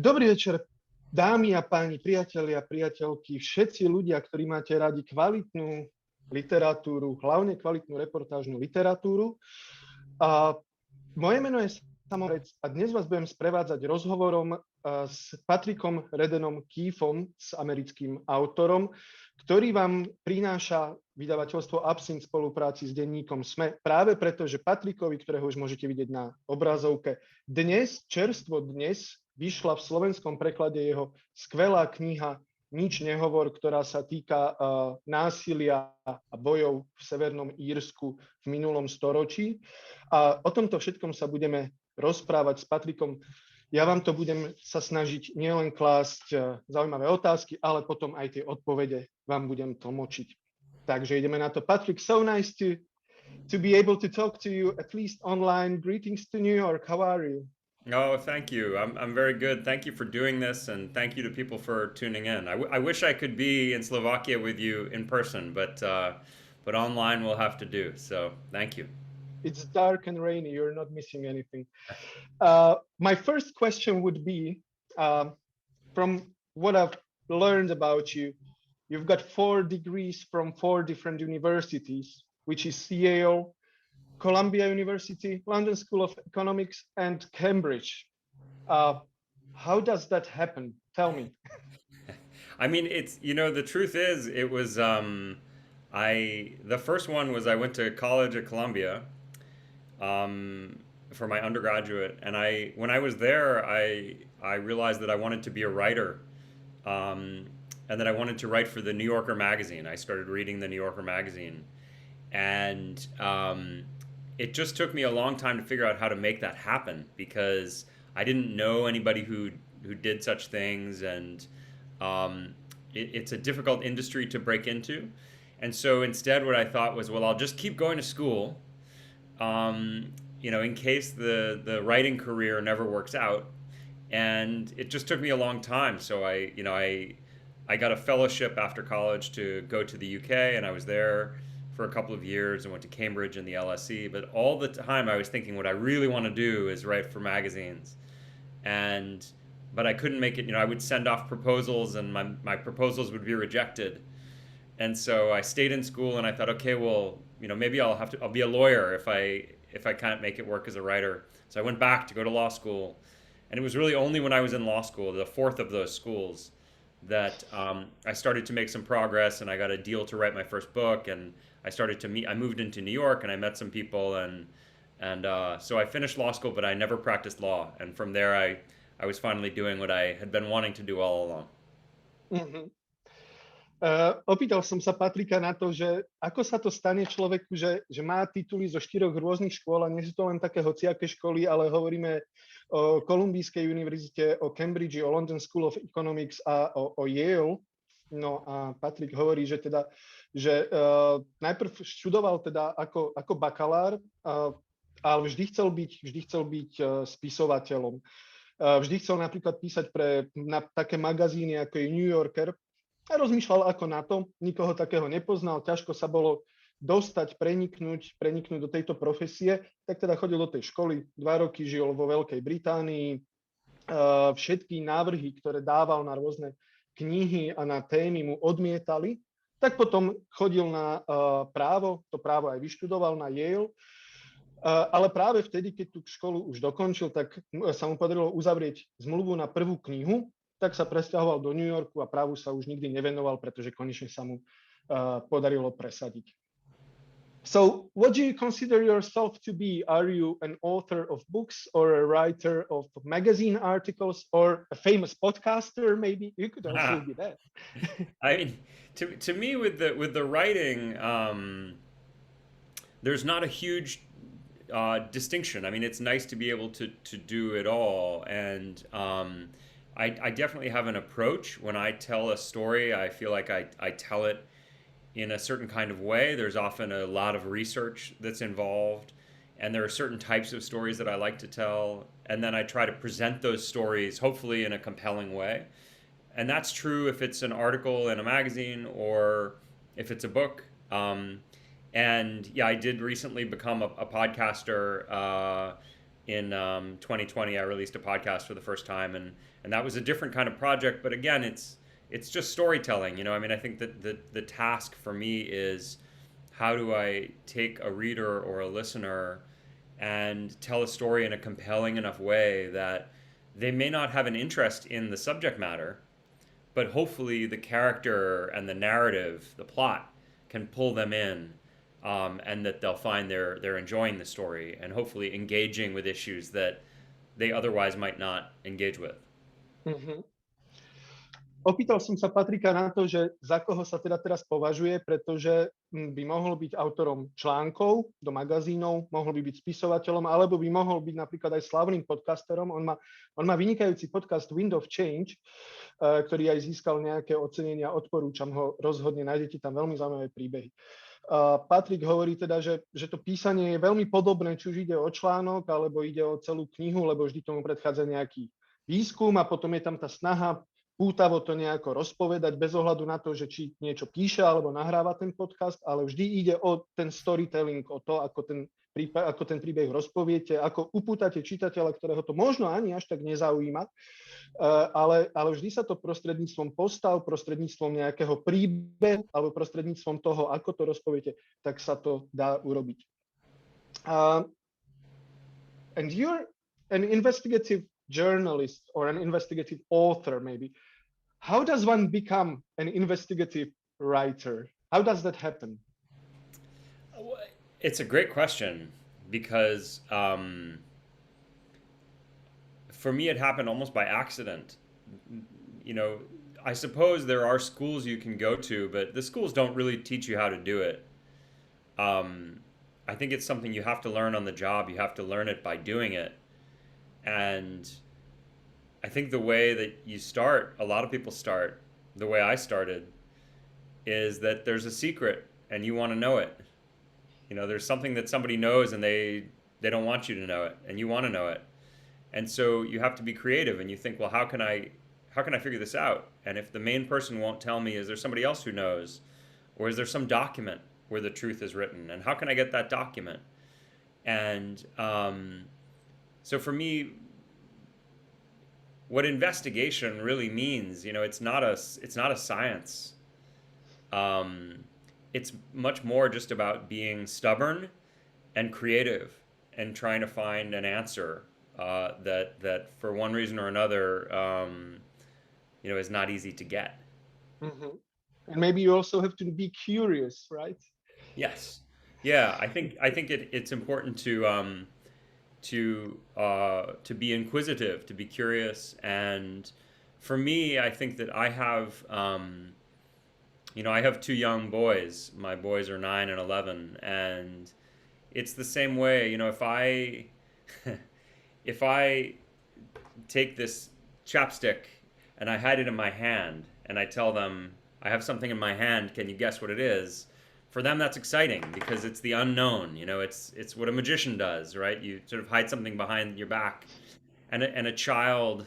Dobrý večer, dámy a páni, priatelia, priateľky, všetci ľudia, ktorí máte radi kvalitnú literatúru, hlavne kvalitnú reportážnu literatúru. A moje meno je Sama Marca a dnes vás budem sprevádzať rozhovorom s Patrickom Raddenom Keefom, s americkým autorom, ktorý vám prináša vydavateľstvo Absyntéky v spolupráci s denníkom SME. Práve preto, že Patrickovi, ktorého už môžete vidieť na obrazovke, čerstvo dnes vyšla v slovenskom preklade jeho skvelá kniha Nič nehovor, ktorá sa týka násilia a bojov v Severnom Írsku v minulom storočí. A o tomto všetkom sa budeme rozprávať s Patrickom. Ja vám to budem sa snažiť nielen klásť zaujímavé otázky, ale potom aj tie odpovede vám budem tlmočiť. Takže ideme na to. Patrick, so nice to be able to talk to you, at least online. Greetings to New York. How are you? Oh, thank you. I'm very good. Thank you for doing this, and thank you to people for tuning in. I wish I could be in Slovakia with you in person, but online we'll have to do. So thank you. It's dark and rainy. You're not missing anything. My first question would be, from what I've learned about you, you've got 4 degrees from 4 different universities, which is Yale, Columbia University, London School of Economics, and Cambridge. How does that happen? Tell me. I mean, it's, the truth is, it was, the first one was I went to college at Columbia for my undergraduate. And when I was there, I realized that I wanted to be a writer. And that I wanted to write for the New Yorker magazine. I started reading the New Yorker magazine. And it just took me a long time to figure out how to make that happen, because I didn't know anybody who did such things, and it's a difficult industry to break into. And so instead what I thought was, well, I'll just keep going to school, in case the writing career never works out. And it just took me a long time. So I got a fellowship after college to go to the UK, and I was there for a couple of years and went to Cambridge and the LSE. But all the time I was thinking, what I really want to do is write for magazines. But I couldn't make it. I would send off proposals, and my proposals would be rejected. And so I stayed in school, and I thought, okay, well, maybe I'll be a lawyer if I can't make it work as a writer. So I went back to go to law school. And it was really only when I was in law school, the 4th of those schools, that I started to make some progress, and I got a deal to write my first book, and I moved into New York, and I met some people, and so I finished law school, but I never practiced law. And from there, I was finally doing what I had been wanting to do all along. Mm-hmm. Opýtal som sa Patricka na to, že ako sa to stane človeku, že má tituly zo 4 rôznych škôl, a nie sú to len také hociaké školy, ale hovoríme o Kolumbijskej univerzite, o Cambridge, o London School of Economics a o Yale. No a Patrick hovorí, že najprv študoval teda ako bakalár, ale vždy chcel byť spisovateľom. Vždy chcel napríklad písať na také magazíny, ako je New Yorker, a rozmýšľal ako na to. Nikoho takého nepoznal, ťažko sa bolo dostať, preniknúť do tejto profesie, tak teda chodil do tej školy, 2 roky žil vo Veľkej Británii. Všetky návrhy, ktoré dával na rôzne knihy a na témy, mu odmietali, tak potom chodil na právo, to právo aj vyštudoval na Yale, ale práve vtedy, keď tú školu už dokončil, tak sa mu podarilo uzavrieť zmluvu na prvú knihu, tak sa presťahoval do New Yorku a právu sa už nikdy nevenoval, pretože konečne sa mu podarilo presadiť. So, what do you consider yourself to be? Are you an author of books, or a writer of magazine articles, or a famous podcaster? Maybe you could also be that. I mean, to me, with the writing, there's not a huge distinction. I mean, it's nice to be able to do it all, and I definitely have an approach. When I tell a story, I feel like I tell it in a certain kind of way. There's often a lot of research that's involved, and there are certain types of stories that I like to tell, and then I try to present those stories hopefully in a compelling way. And that's true if it's an article in a magazine or if it's a book. And yeah, I did recently become a podcaster in 2020, I released a podcast for the first time, and that was a different kind of project. But again, it's just storytelling. You know, I mean, I think that the task for me is how do I take a reader or a listener and tell a story in a compelling enough way that they may not have an interest in the subject matter, but hopefully the character and the narrative, the plot, can pull them in, and that they'll find they're enjoying the story and hopefully engaging with issues that they otherwise might not engage with. Mm-hmm. Opýtal som sa Patricka na to, že za koho sa teda teraz považuje, pretože by mohol byť autorom článkov do magazínov, mohol by byť spisovateľom, alebo by mohol byť napríklad aj slavným podcasterom. On má vynikajúci podcast Wind of Change, ktorý aj získal nejaké ocenenia, odporúčam ho rozhodne, nájdete tam veľmi zaujímavé príbehy. Patrick hovorí teda, že to písanie je veľmi podobné, či už ide o článok, alebo ide o celú knihu, lebo vždy tomu predchádza nejaký výskum a potom je tam tá snaha pútavo to nejako rozpovedať bez ohľadu na to, že či niečo píše alebo nahráva ten podcast, ale vždy ide o ten storytelling, o to, ako ten príbeh rozpoviete, ako upútate čitateľa, ktorého to možno ani až tak nezaujíma, ale vždy sa to prostredníctvom postav, prostredníctvom nejakého príbehu alebo prostredníctvom toho, ako to rozpoviete, tak sa to dá urobiť. And you're an investigative journalist or an investigative author maybe. How does one become an investigative writer? How does that happen? It's a great question because for me it happened almost by accident. You know, I suppose there are schools you can go to, but the schools don't really teach you how to do it. I think it's something you have to learn on the job. You have to learn it by doing it. And I think the way that you start, a lot of people start, the way I started, is that there's a secret and you want to know it. You know, there's something that somebody knows and they don't want you to know it, and you want to know it. And so you have to be creative and you think, well, how can I figure this out? And if the main person won't tell me, is there somebody else who knows? Or is there some document where the truth is written? And how can I get that document? And so for me, what investigation really means, you know, it's not a science. It's much more just about being stubborn and creative and trying to find an answer that for one reason or another, you know, is not easy to get. Mm-hmm. And maybe you also have to be curious, right? Yes. Yeah, I think it's important to be inquisitive, to be curious. And for me, I think that I have, you know, I have two young boys. My boys are 9 and 11, and it's the same way. You know, if I take this chapstick and I hide it in my hand and I tell them, I have something in my hand, can you guess what it is? For them, that's exciting because it's the unknown. You know, it's what a magician does, right? You sort of hide something behind your back, and a child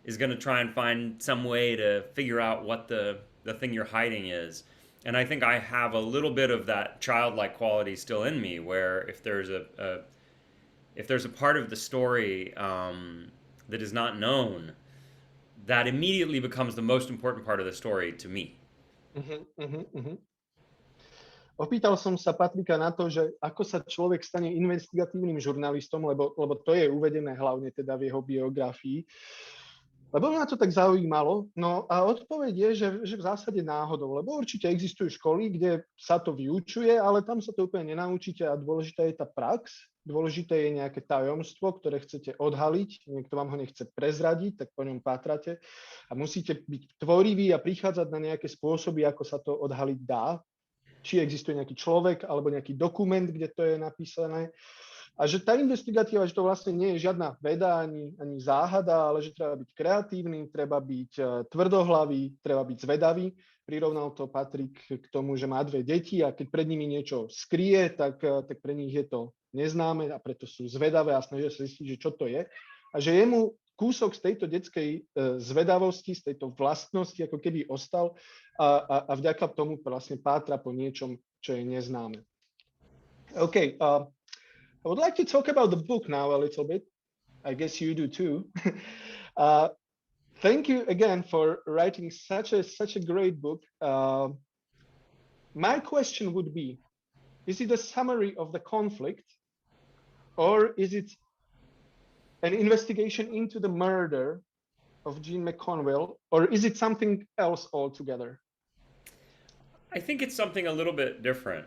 is going to try and find some way to figure out what the thing you're hiding is. And I think I have a little bit of that childlike quality still in me, where if there's a part of the story that is not known, that immediately becomes the most important part of the story to me. Mm-hmm, mm-hmm, mm-hmm. Opýtal som sa Patricka na to, že ako sa človek stane investigatívnym žurnalistom, lebo to je uvedené hlavne teda v jeho biografii. Lebo mňa to tak zaujímalo. No a odpoveď je, že v zásade náhodou, lebo určite existujú školy, kde sa to vyučuje, ale tam sa to úplne nenaučíte a dôležitá je tá prax, dôležité je nejaké tajomstvo, ktoré chcete odhaliť, niekto vám ho nechce prezradiť, tak po ňom pátrate a musíte byť tvoriví a prichádzať na nejaké spôsoby, ako sa to odhaliť dá. Či existuje nejaký človek alebo nejaký dokument, kde to je napísané. A že tá investigatíva, že to vlastne nie je žiadna veda ani záhada, ale že treba byť kreatívny, treba byť tvrdohlavý, treba byť zvedavý. Prirovnal to Patrick k tomu, že má 2 deti a keď pred nimi niečo skrie, tak pre nich je to neznáme a preto sú zvedavé a snažia sa zistiť, že čo to je. A že jemu kúsok z tejto detskej zvedavosti, z tejto vlastnosti, ako keby ostal a vďaka tomu vlastne pátra po niečom, čo je neznáme. Okay, I would like to talk about the book now a little bit. I guess you do too. uh, thank you again for writing such a great book. My question would be, is it a summary of the conflict, or is it an investigation into the murder of Jane McConville, or is it something else altogether? I think it's something a little bit different.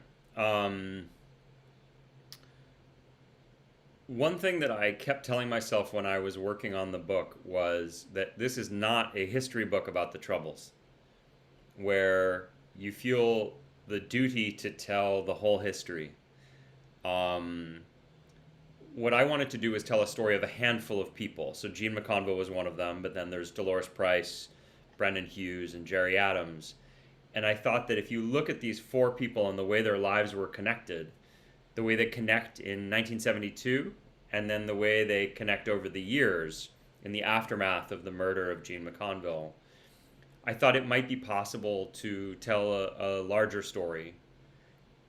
One thing that I kept telling myself when I was working on the book was that this is not a history book about the Troubles, where you feel the duty to tell the whole history. What I wanted to do was tell a story of a handful of people. So Jane McConville was one of them, but then there's Dolores Price, Brendan Hughes, and Jerry Adams. And I thought that if you look at these four people and the way their lives were connected, the way they connect in 1972, and then the way they connect over the years in the aftermath of the murder of Jane McConville, I thought it might be possible to tell a larger story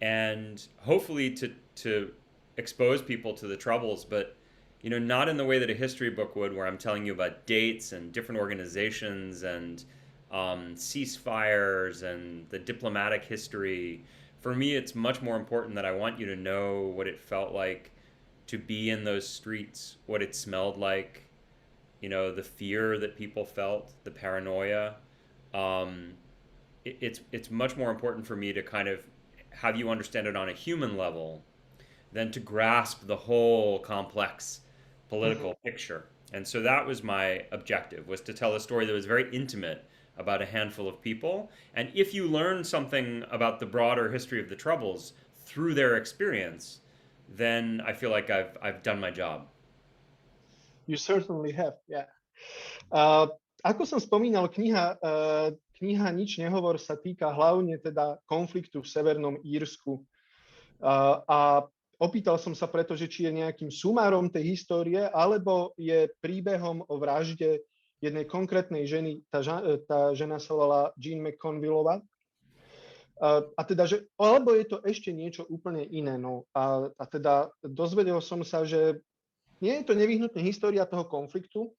and hopefully to expose people to the Troubles, but not in the way that a history book would, where I'm telling you about dates and different organizations and ceasefires and the diplomatic history. For me, it's much more important that I want you to know what it felt like to be in those streets, what it smelled like, the fear that people felt, the paranoia. It's much more important for me to kind of have you understand it on a human level than to grasp the whole complex political picture. And so that was my objective, was to tell a story that was very intimate about a handful of people. And if you learn something about the broader history of the Troubles through their experience, then I feel like I've done my job. You certainly have, yeah. Ako som spomínal, kniha Nič nehovor sa týka hlavne teda konfliktu v Severnom Írsku. A opýtal som sa preto, že či je nejakým sumárom tej histórie, alebo je príbehom o vražde jednej konkrétnej ženy. Tá žena sa volala Jane McConvillová. A teda, že alebo je to ešte niečo úplne iné. No. A teda dozvedel som sa, že nie je to nevyhnutne história toho konfliktu.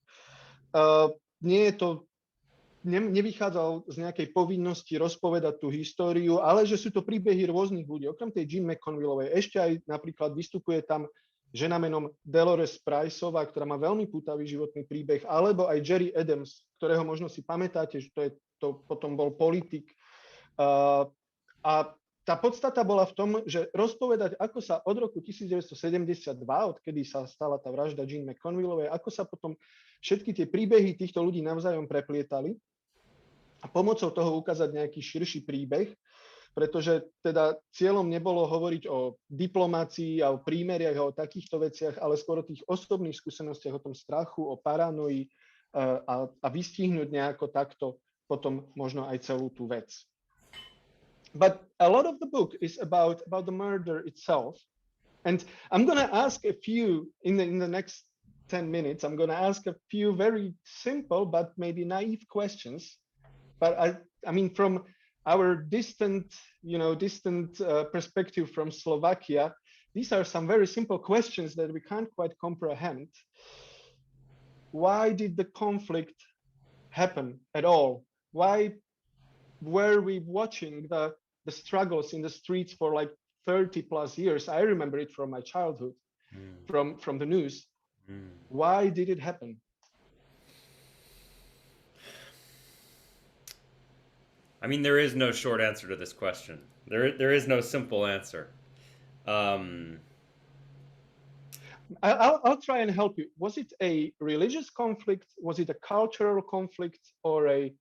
Nevychádzal z nejakej povinnosti rozpovedať tú históriu, ale že sú to príbehy rôznych ľudí. Okrem tej Jane McConvillovej ešte aj napríklad vystupuje tam žena menom Dolores Priceová, ktorá má veľmi pútavý životný príbeh, alebo aj Jerry Adams, ktorého možno si pamätáte, že to potom bol politik. A tá podstata bola v tom, že rozpovedať, ako sa od roku 1972, odkedy sa stala tá vražda Jane McConvillovej, ako sa potom všetky tie príbehy týchto ľudí navzájom preplietali a pomocou toho ukázať nejaký širší príbeh, pretože teda cieľom nebolo hovoriť o diplomácii a o prímeriach a o takýchto veciach, ale skôr o tých osobných skúsenostiach, o tom strachu, o paranoji a vystihnúť nejako takto potom možno aj celú tú vec. But a lot of the book is about the murder itself. And I'm going to ask a few, in the next 10 minutes, I'm going to ask a few very simple but maybe naive questions. But I mean, from our distant perspective from Slovakia, these are some very simple questions that we can't quite comprehend. Why did the conflict happen at all? Why were we watching the struggles in the streets for like 30 plus years? I remember it from my childhood, from the news. Why did it happen? I mean, there is no short answer to this question. There is no simple answer. I'll try and help you. Was it a religious conflict? Was it a cultural conflict, or a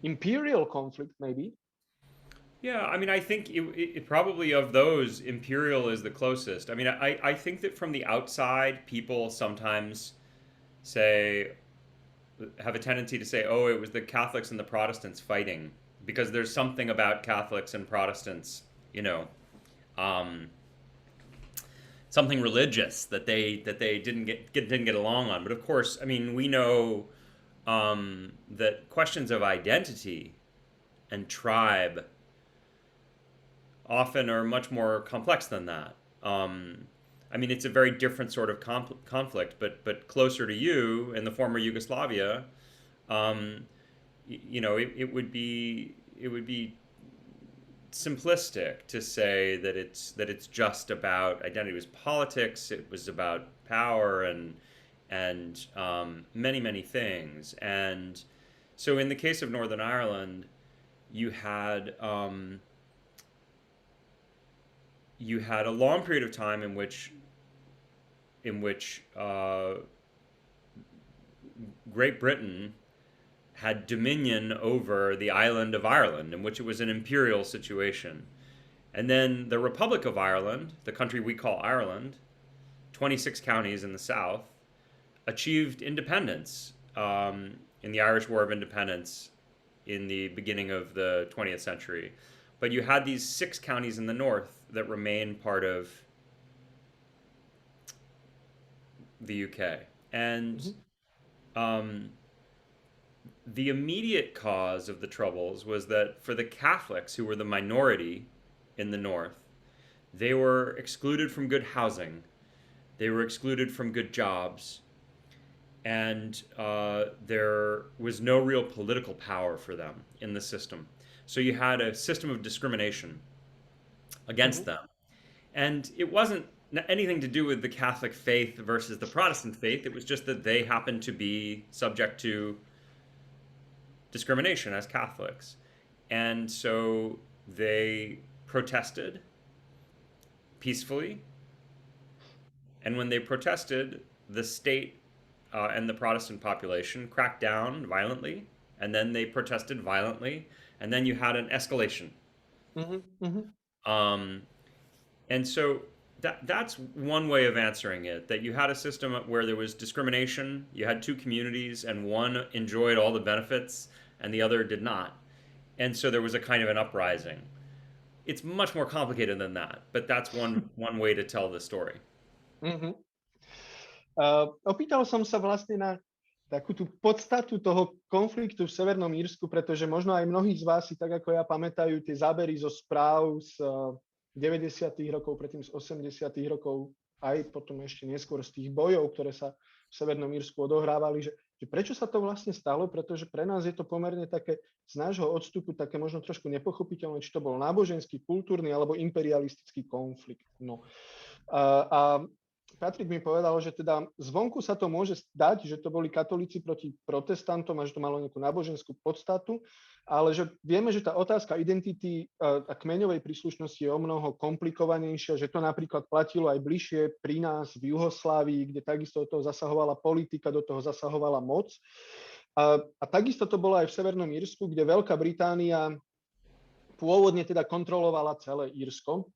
imperial conflict, maybe? Yeah, I mean, I think it probably, of those, imperial is the closest. I mean, I think that from the outside, people sometimes have a tendency to say, oh, it was the Catholics and the Protestants fighting, because there's something about Catholics and Protestants, something religious that they didn't get along on. But of course, I mean, we know that questions of identity and tribe often are much more complex than that. I mean, it's a very different sort of conflict, but closer to you in the former Yugoslavia, it would be simplistic to say that it's just about identity. It was politics. It was about power and many things. And so, in the case of Northern Ireland, you had a long period of time in which Great Britain had dominion over the island of Ireland, in which it was an imperial situation. And then the Republic of Ireland, the country we call Ireland, 26 counties in the south, achieved independence in the Irish War of Independence in the beginning of the 20th century. But you had these 6 counties in the north that remained part of the UK. And the immediate cause of the Troubles was that for the Catholics, who were the minority in the north, they were excluded from good housing, they were excluded from good jobs, and there was no real political power for them in the system. So you had a system of discrimination against them. And it wasn't anything to do with the Catholic faith versus the Protestant faith. It was just that they happened to be subject to discrimination as Catholics. And so they protested peacefully. And when they protested, the state and the Protestant population cracked down violently. And then they protested violently. And then you had an escalation. And so that's one way of answering it, that you had a system where there was discrimination, you had 2 communities, and one enjoyed all the benefits and the other did not. And so there was a kind of an uprising. It's much more complicated than that, but that's one way to tell the story. Opýtal som sa vlastne na takú tú podstatu toho konfliktu v Severnom Írsku, pretože možno aj mnohí z vás si tak ako ja pamätajú tie zábery zo správ z 90. rokov, predtým z 80. rokov, aj potom ešte neskôr z tých bojov, ktoré sa v Severnom Írsku odohrávali, že prečo sa to vlastne stalo, pretože pre nás je to pomerne také z nášho odstupu také možno trošku nepochopiteľné, či to bol náboženský, kultúrny alebo imperialistický konflikt. No. A Patrick mi povedal, že teda zvonku sa to môže zdať, že to boli katolíci proti protestantom a že to malo nejakú náboženskú podstatu, ale že vieme, že tá otázka identity a kmeňovej príslušnosti je omnoho komplikovanejšia, že to napríklad platilo aj bližšie pri nás v Juhoslávii, kde takisto do toho zasahovala politika, do toho zasahovala moc. A takisto to bolo aj v Severnom Írsku, kde Veľká Británia pôvodne teda kontrolovala celé Írsko.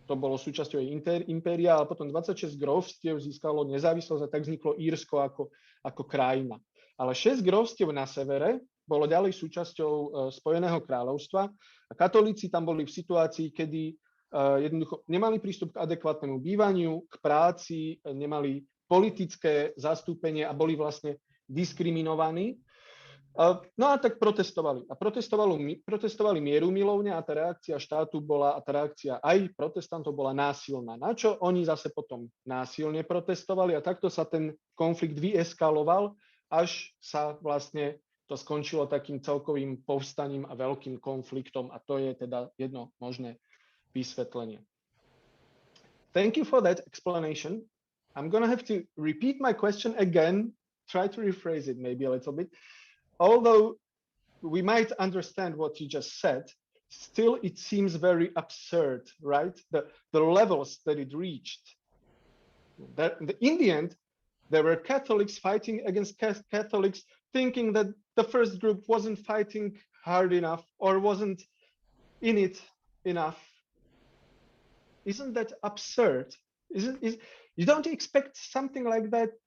To bolo súčasťou jej impéria, ale potom 26 grófstiev získalo nezávislosť a tak vzniklo Írsko ako krajina. Ale 6 grófstiev na severe bolo ďalej súčasťou Spojeného kráľovstva a katolíci tam boli v situácii, kedy jednoducho nemali prístup k adekvátnemu bývaniu, k práci, nemali politické zastúpenie a boli vlastne diskriminovaní. No a tak protestovali. A protestovali mierumilovne a tá reakcia štátu bola, a tá reakcia aj protestantov bola násilná. Na čo oni zase potom násilne protestovali a takto sa ten konflikt vyeskaloval, až sa vlastne to skončilo takým celkovým povstaním a veľkým konfliktom a to je teda jedno možné vysvetlenie. Thank you for that explanation. I'm gonna have to repeat my question again, try to rephrase it maybe a little bit. Although we might understand what you just said, still it seems very absurd, right? The levels that it reached. In the end, there were Catholics fighting against Catholics, thinking that the first group wasn't fighting hard enough or wasn't in it enough. Isn't that absurd? You don't expect something like that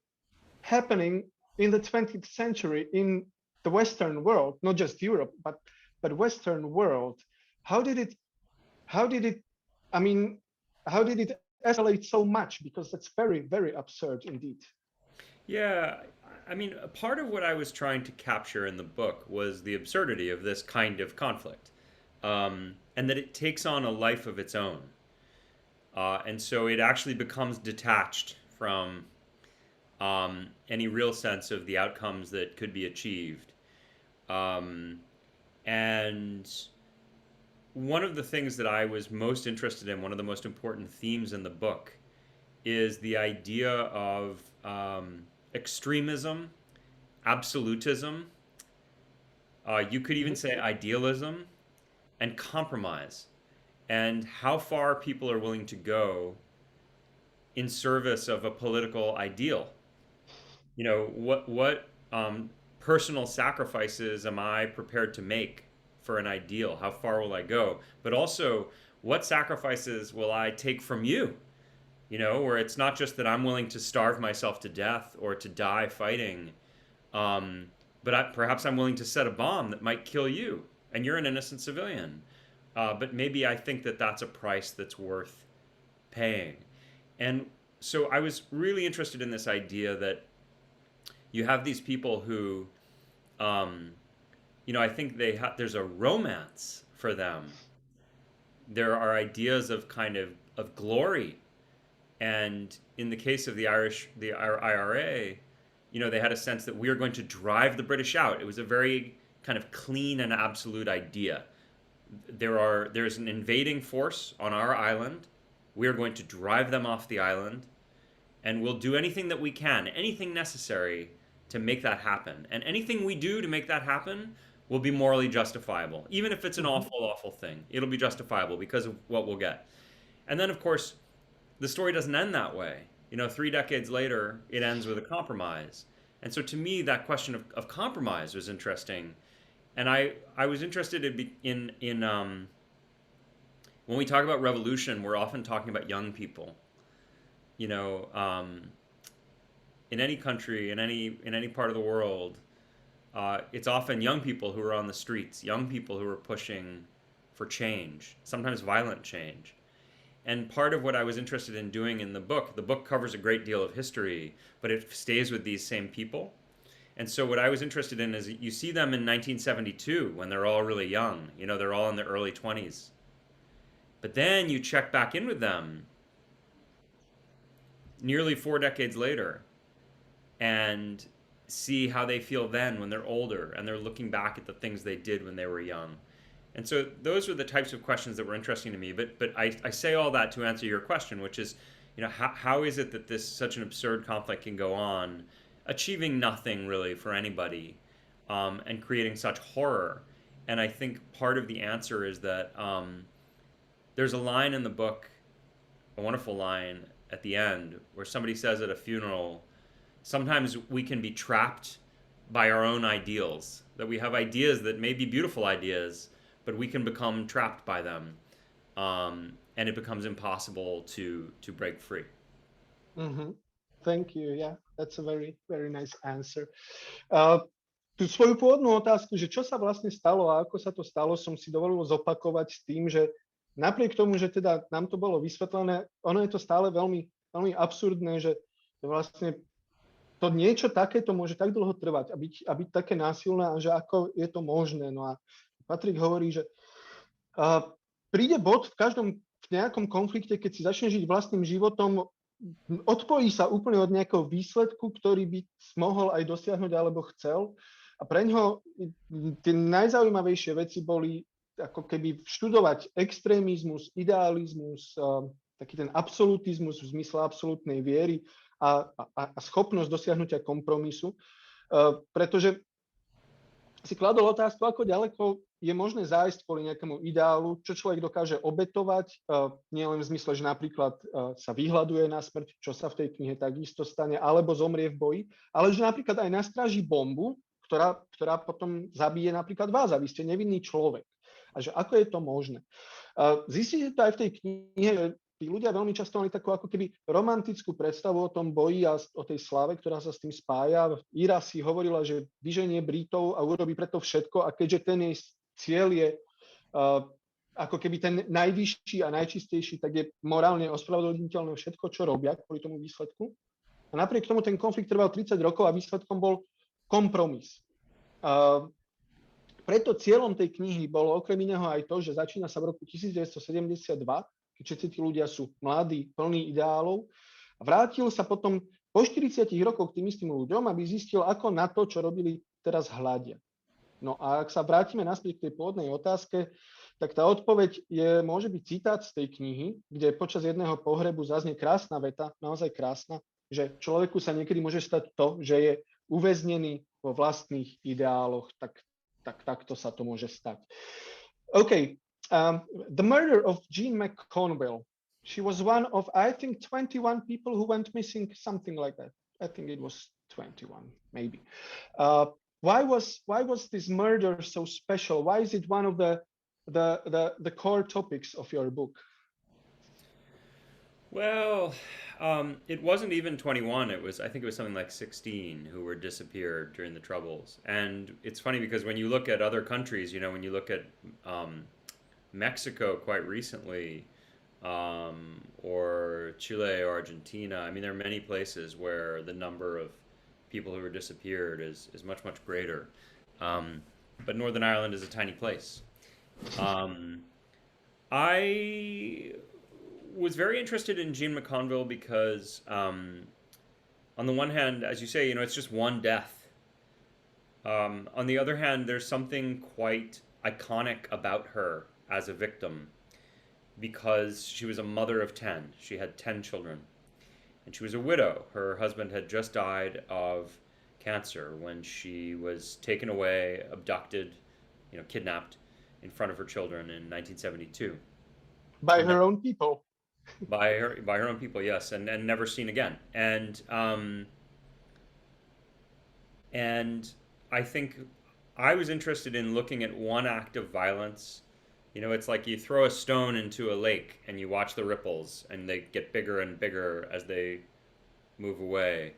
happening in the 20th century in the Western world, not just Europe, but Western world. How did it escalate so much? Because that's very, very absurd indeed. Yeah, I mean, a part of what I was trying to capture in the book was the absurdity of this kind of conflict, and that it takes on a life of its own. And so it actually becomes detached from any real sense of the outcomes that could be achieved. And one of the things that I was most interested in, one of the most important themes in the book, is the idea of extremism, absolutism, you could even say idealism, and compromise, and how far people are willing to go in service of a political ideal. You know, what personal sacrifices am I prepared to make for an ideal? How far will I go? But also, what sacrifices will I take from you? You know, where it's not just that I'm willing to starve myself to death or to die fighting, but perhaps I'm willing to set a bomb that might kill you, and you're an innocent civilian. But maybe I think that that's a price that's worth paying. And so I was really interested in this idea that you have these people who, I think there's a romance for them. There are ideas of kind of glory. And in the case of the IRA, they had a sense that we are going to drive the British out. It was a very kind of clean and absolute idea. There's an invading force on our island. We are going to drive them off the island, and we'll do anything that we can, anything necessary to make that happen. And anything we do to make that happen will be morally justifiable. Even if it's an awful, awful thing, it'll be justifiable because of what we'll get. And then, of course, the story doesn't end that way. 3 decades later, it ends with a compromise. And so to me, that question of compromise was interesting. And I was interested in when we talk about revolution, we're often talking about young people. In any country, in any part of the world, it's often young people who are on the streets, young people who are pushing for change, sometimes violent change. And part of what I was interested in doing in the book covers a great deal of history, but it stays with these same people. And so what I was interested in is you see them in 1972 when they're all really young. They're all in their early 20s. But then you check back in with them nearly 4 decades later and see how they feel then when they're older and they're looking back at the things they did when they were young. And so those were the types of questions that were interesting to me. But I say all that to answer your question, which is, how is it that such an absurd conflict can go on, achieving nothing really for anybody, and creating such horror? And I think part of the answer is that there's a line in the book, a wonderful line at the end, where somebody says at a funeral, sometimes we can be trapped by our own ideals, that we have ideas that may be beautiful ideas, but we can become trapped by them, and it becomes impossible to break free. Thank you. Yeah, that's a very, very nice answer. Tú svoju pôvodnú otázku, že čo sa vlastne stalo a ako sa to stalo, som si dovolil zopakovať s tým, že napriek tomu, že teda nám to bolo vysvetlené, ono je to stále veľmi, veľmi absurdné, že vlastne to niečo takéto môže tak dlho trvať a byť také násilné, a že ako je to možné. No a Patrick hovorí, že príde bod v nejakom konflikte, keď si začne žiť vlastným životom, odpojí sa úplne od nejakého výsledku, ktorý by mohol aj dosiahnuť alebo chcel. A pre ňoho tie najzaujímavejšie veci boli ako keby študovať extrémizmus, idealizmus, taký ten absolutizmus v zmysle absolútnej viery a schopnosť dosiahnutia kompromisu, pretože si kladol otázku, ako ďaleko je možné zájsť kvôli nejakému ideálu, čo človek dokáže obetovať, nielen v zmysle, že napríklad sa vyhľaduje na smrť, čo sa v tej knihe takisto stane, alebo zomrie v boji, ale že napríklad aj nastráži bombu, ktorá potom zabije napríklad vás, a vy ste nevinný človek. A že ako je to možné? Zistíte to aj v tej knihe, že tí ľudia veľmi často mali takú ako keby romantickú predstavu o tom boji a o tej sláve, ktorá sa s tým spája. Ira si hovorila, že vyženie Britov a urobí preto všetko, a keďže ten jej cieľ je ako keby ten najvyšší a najčistejší, tak je morálne ospravedlniteľné všetko, čo robia kvôli tomu výsledku. A napriek tomu ten konflikt trval 30 rokov a výsledkom bol kompromis. Preto cieľom tej knihy bolo okrem iného aj to, že začína sa v roku 1972 keď všetci tí ľudia sú mladí, plní ideálov. A vrátil sa potom po 40 rokoch k tým istým ľuďom, aby zistil, ako na to, čo robili teraz, hľadia. No a ak sa vrátime naspäť k tej pôvodnej otázke, tak tá odpoveď môže byť citát z tej knihy, kde počas jedného pohrebu zaznie krásna veta, naozaj krásna, že človeku sa niekedy môže stať to, že je uväznený vo vlastných ideáloch, takto sa to môže stať. OK, the murder of Jane McConvillovej. She was one of, I think, 21 people who went missing, something like that. I think it was 21, maybe. Why was this murder so special? Why is it one of the core topics of your book? Well, it wasn't even 21. I think it was something like 16 who were disappeared during the Troubles. And it's funny because when you look at other countries, you know, when you look at Mexico quite recently, or Chile or Argentina, I mean, there are many places where the number of people who were disappeared is much, much greater. But Northern Ireland is a tiny place. I was very interested in Jane McConvillovej because, on the one hand, as you say, you know, it's just one death. On the other hand, there's something quite iconic about her as a victim because she was a mother of 10. She had 10 children. And she was a widow. Her husband had just died of cancer when she was taken away, abducted, you know, kidnapped in front of her children in 1972. By her own people. By her own people, yes, and never seen again. And I think I was interested in looking at one act of violence. You know, it's like you throw a stone into a lake and you watch the ripples and they get bigger and bigger as they move away.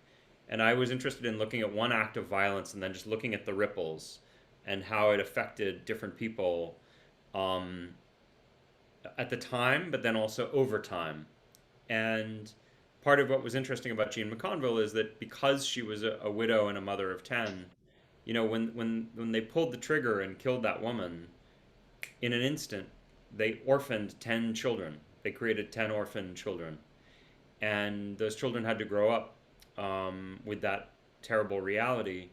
And I was interested in looking at one act of violence and then just looking at the ripples and how it affected different people at the time, but then also over time. And part of what was interesting about Jane McConvillovej is that because she was a widow and a mother of 10, you know, when they pulled the trigger and killed that woman, in an instant, they orphaned 10 children. They created 10 orphan children. And those children had to grow up with that terrible reality.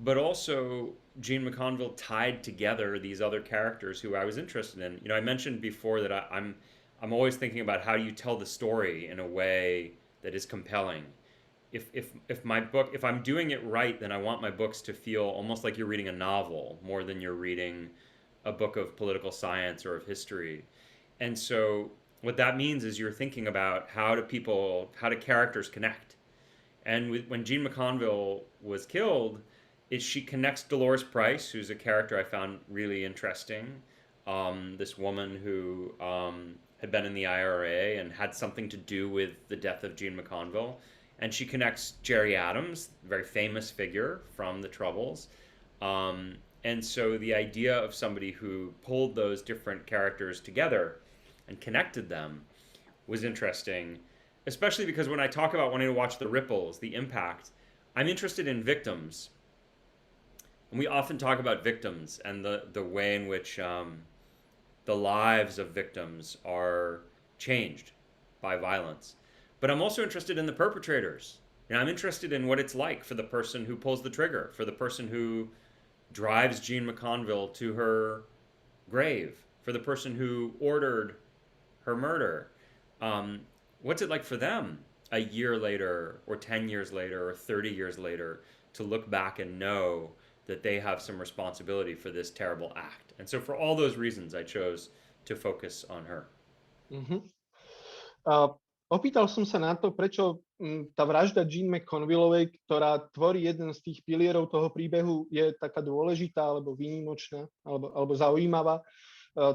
But also, Jane McConvillovej tied together these other characters who I was interested in. You know, I mentioned before that I'm always thinking about how do you tell the story in a way that is compelling. If my book, if I'm doing it right, then I want my books to feel almost like you're reading a novel more than you're reading a book of political science or of history. And so what that means is you're thinking about how do characters connect. And when Jane McConvillovej was killed, she connects Dolores Price, who's a character I found really interesting. This woman who had been in the IRA and had something to do with the death of Jane McConvillovej. And she connects Jerry Adams, a very famous figure from the Troubles. And so the idea of somebody who pulled those different characters together and connected them was interesting, especially because when I talk about wanting to watch the ripples, the impact, I'm interested in victims. And we often talk about victims and the way in which the lives of victims are changed by violence. But I'm also interested in the perpetrators. You know, I'm interested in what it's like for the person who pulls the trigger, for the person who drives Jane McConvillovej to her grave, for the person who ordered her murder. What's it like for them a year later, or 10 years later, or 30 years later, to look back and know that they have some responsibility for this terrible act? And so for all those reasons, I chose to focus on her. Mm-hmm. Opýtal som sa na to, prečo tá vražda Jane McConvillovej, ktorá tvorí jeden z tých pilierov toho príbehu, je taká dôležitá, alebo výnimočná, alebo zaujímavá.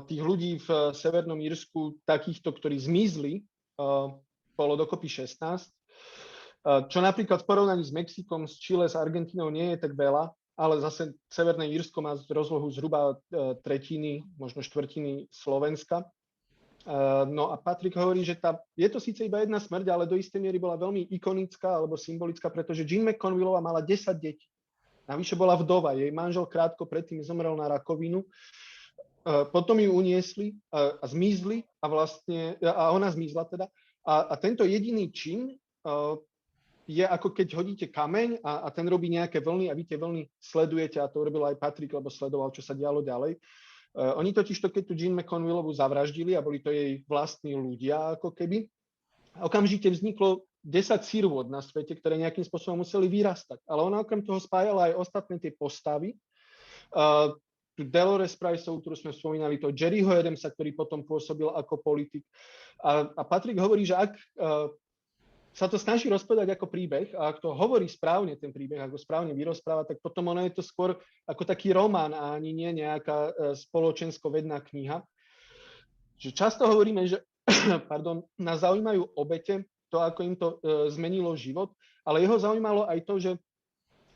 Tých ľudí v Severnom Írsku, takýchto, ktorí zmizli, bolo dokopy 16. Čo napríklad v porovnaní s Mexikom, s Chile, s Argentínou nie je tak veľa, ale zase Severné Írsko má rozlohu zhruba tretiny, možno štvrtiny Slovenska. No a Patrick hovorí, že je to síce iba jedna smrť, ale do istej miery bola veľmi ikonická alebo symbolická, pretože Jane McConvillová mala 10 detí. Navyše bola vdova, jej manžel krátko predtým zomrel na rakovinu. potom ju uniesli a zmizli a ona zmizla teda. A tento jediný čin je ako keď hodíte kameň a ten robí nejaké vlny a vy tie vlny sledujete, a to urobil aj Patrick, lebo sledoval, čo sa dialo ďalej. Oni totižto, keď tu Jane McConvillovú zavraždili a boli to jej vlastní ľudia, ako keby, okamžite vzniklo 10 sirvôt na svete, ktoré nejakým spôsobom museli vyrastať. Ale ona okrem toho spájala aj ostatné tie postavy. Tu Dolores Priceovú, ktorú sme spomínali, to Jerryho Adamsa, ktorý potom pôsobil ako politik. A Patrick hovorí, že ak sa to snaží rozpovedať ako príbeh a ak to hovorí správne ten príbeh, ako správne vyrozpráva, tak potom ono je to skôr ako taký román a ani nie nejaká spoločensko-vedná kniha. Že často hovoríme, že nás zaujímajú obete, to, ako im to zmenilo život, ale jeho zaujímalo aj to, že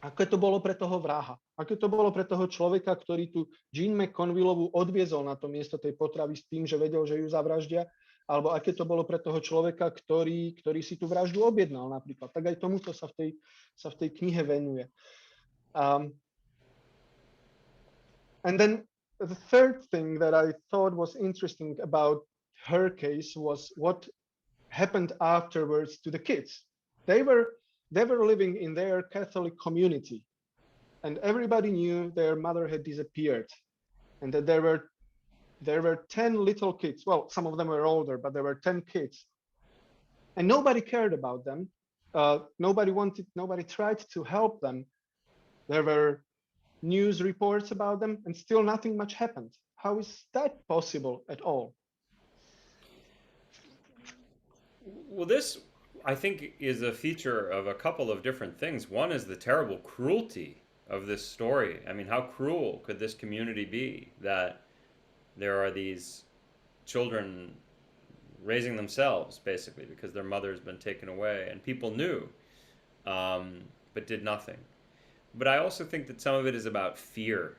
aké to bolo pre toho vraha, aké to bolo pre toho človeka, ktorý tu Jane McConvillovú odviezol na to miesto tej potravy s tým, že vedel, že ju zavraždia, alebo aké to bolo pre toho človeka, ktorý si tú vraždu objednal napríklad. Tak aj tomuto sa v tej knihe venuje. And then the third thing that I thought was interesting about her case was what happened afterwards to the kids. They were living in their Catholic community, and everybody knew their mother had disappeared, and that there were 10 little kids. Well, some of them were older, but there were 10 kids. And nobody cared about them. Nobody tried to help them. There were news reports about them, and still nothing much happened. How is that possible at all? Well, this, I think, is a feature of a couple of different things. One is the terrible cruelty of this story. I mean, how cruel could this community be that there are these children raising themselves, basically, because their mother has been taken away, and people knew, but did nothing. But I also think that some of it is about fear,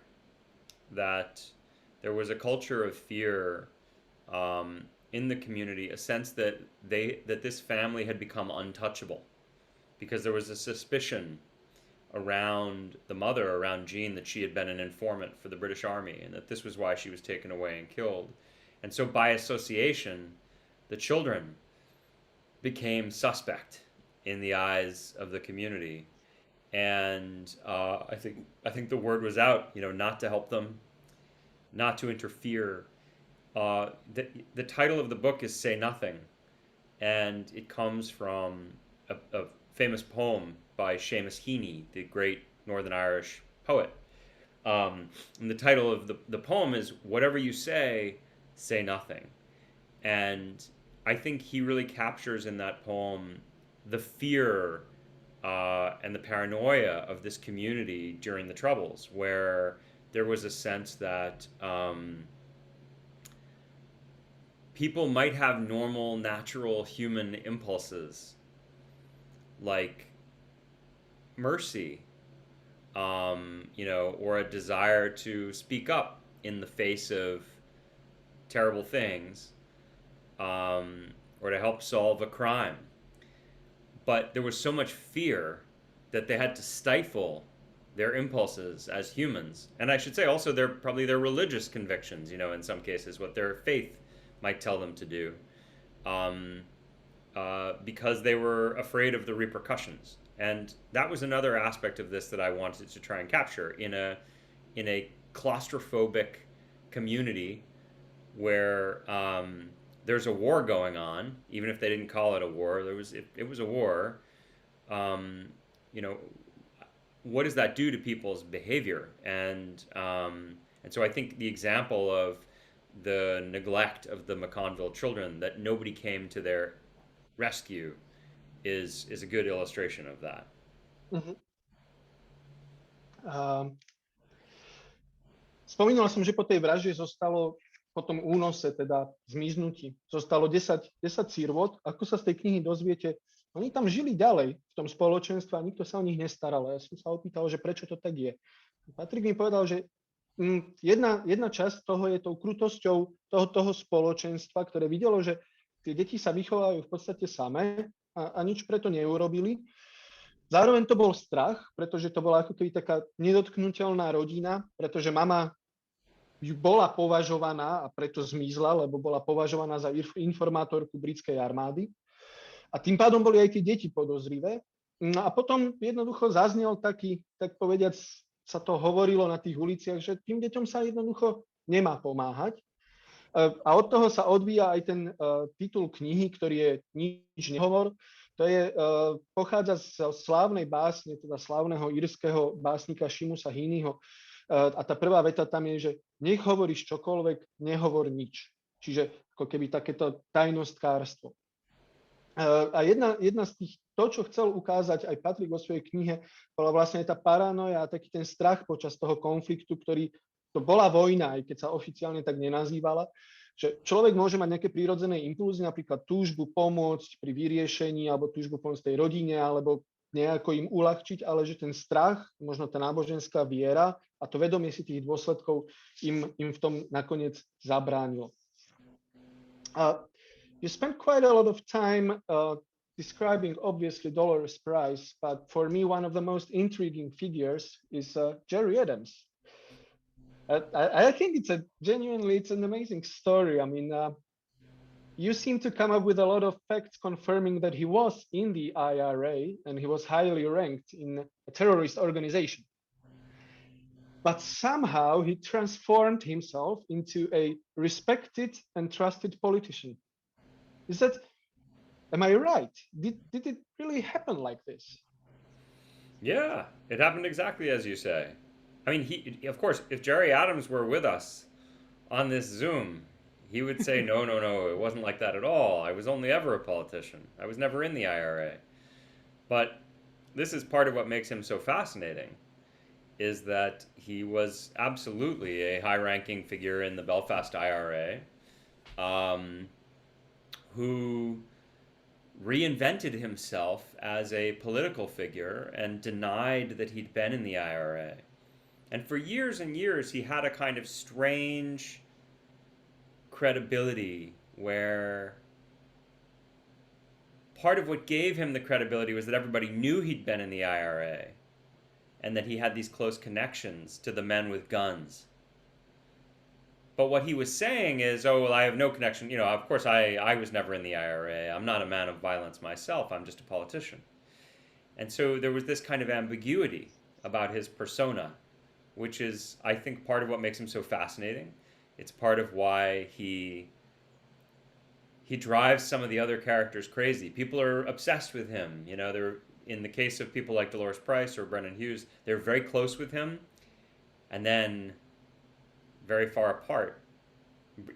that there was a culture of fear in the community, a sense that this family had become untouchable, because there was a suspicion around the mother, around Jean, that she had been an informant for the British Army, and that this was why she was taken away and killed. And so by association, the children became suspect in the eyes of the community. And I think the word was out, not to help them, not to interfere. The title of the book is Say Nothing, and it comes from a famous poem by Seamus Heaney, the great Northern Irish poet. And the title of the poem is Whatever You Say, Say Nothing. And I think he really captures in that poem the fear and the paranoia of this community during the Troubles, where there was a sense that people might have normal, natural human impulses like mercy, or a desire to speak up in the face of terrible things, or to help solve a crime. But there was so much fear that they had to stifle their impulses as humans. And I should say also probably their religious convictions, in some cases, what their faith might tell them to do, because they were afraid of the repercussions. And that was another aspect of this that I wanted to try and capture in a claustrophobic community where there's a war going on, even if they didn't call it a war. It was a war. What does that do to people's behavior? And so I think the example of the neglect of the McConville children, that nobody came to their rescue, is a good illustration of that. Mm-hmm. Spomínal som, že po tej vražde zostalo, po tom únose, teda zmiznutí, zostalo 10 sirvôt. Ako sa z tej knihy dozviete, oni tam žili ďalej v tom spoločenstve a nikto sa o nich nestaral. Ja som sa opýtal, že prečo to tak je. Patrick mi povedal, že jedna časť toho je tou krutosťou toho spoločenstva, ktoré videlo, že tie deti sa vychovajú v podstate samé a nič preto neurobili. Zároveň to bol strach, pretože to bola ako keby taká nedotknutelná rodina, pretože mama bola považovaná, a preto zmizla, lebo bola považovaná za informátorku britskej armády. A tým pádom boli aj tie deti podozrivé. No a potom jednoducho zaznel taký, tak povediac, sa to hovorilo na tých uliciach, že tým deťom sa jednoducho nemá pomáhať. A od toho sa odvíja aj ten titul knihy, ktorý je Nič nehovor. To je, pochádza z slávnej básne, teda slávneho írskeho básnika Seamusa Heaneyho. A tá prvá veta tam je, že nech hovoríš čokoľvek, nehovor nič. Čiže ako keby takéto tajnostkárstvo. A jedna z tých, to, čo chcel ukázať aj Patrick vo svojej knihe, bola vlastne tá paranoja a taký ten strach počas toho konfliktu, ktorý, to bola vojna, aj keď sa oficiálne tak nenazývala, že človek môže mať nejaké prírodzené impulzy, napríklad túžbu pomôcť pri vyriešení alebo túžbu pomôcť tej rodine alebo nejako im uľahčiť, ale že ten strach, možno tá náboženská viera a to vedomie si tých dôsledkov im v tom nakoniec zabránilo. You spent quite a lot of time describing obviously Dolores Price, but for me one of the most intriguing figures is Gerry Adams. I think it's an amazing story. I mean, you seem to come up with a lot of facts confirming that he was in the IRA and he was highly ranked in a terrorist organization. But somehow he transformed himself into a respected and trusted politician. Am I right? Did it really happen like this? Yeah, it happened exactly as you say. I mean, of course, if Gerry Adams were with us on this Zoom, he would say, no, it wasn't like that at all. I was only ever a politician. I was never in the IRA. But this is part of what makes him so fascinating, is that he was absolutely a high-ranking figure in the Belfast IRA, who reinvented himself as a political figure and denied that he'd been in the IRA. And for years and years, he had a kind of strange credibility where part of what gave him the credibility was that everybody knew he'd been in the IRA and that he had these close connections to the men with guns. But what he was saying is, oh, well, I have no connection. You know, of course, I was never in the IRA. I'm not a man of violence myself. I'm just a politician. And so there was this kind of ambiguity about his persona, which is, I think, part of what makes him so fascinating. It's part of why he drives some of the other characters crazy. People are obsessed with him. You know, they're, in the case of people like Dolores Price or Brendan Hughes, they're very close with him, and then very far apart.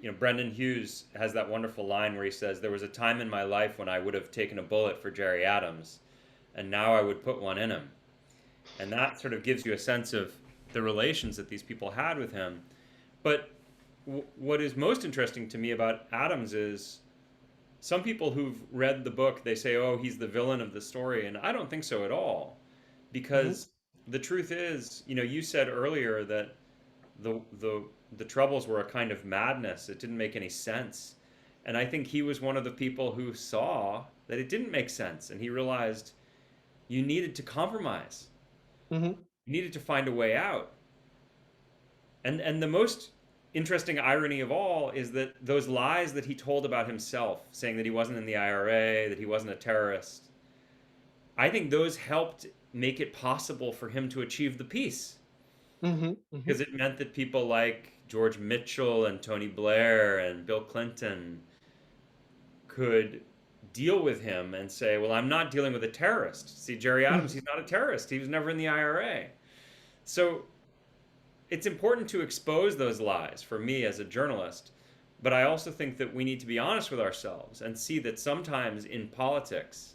You know, Brendan Hughes has that wonderful line where he says, there was a time in my life when I would have taken a bullet for Gerry Adams, and now I would put one in him. And that sort of gives you a sense of the relations that these people had with him. But what is most interesting to me about Adams is some people who've read the book, they say, oh, he's the villain of the story. And I don't think so at all. Because the truth is, you know, you said earlier that the Troubles were a kind of madness. It didn't make any sense. And I think he was one of the people who saw that it didn't make sense. And he realized you needed to compromise. You needed to find a way out. And the most interesting irony of all is that those lies that he told about himself, saying that he wasn't in the IRA, that he wasn't a terrorist, I think those helped make it possible for him to achieve the peace. Because it meant that people like George Mitchell and Tony Blair and Bill Clinton could deal with him and say, well, I'm not dealing with a terrorist. See, Gerry Adams, he's not a terrorist. He was never in the IRA. So it's important to expose those lies for me as a journalist. But I also think that we need to be honest with ourselves and see that sometimes in politics,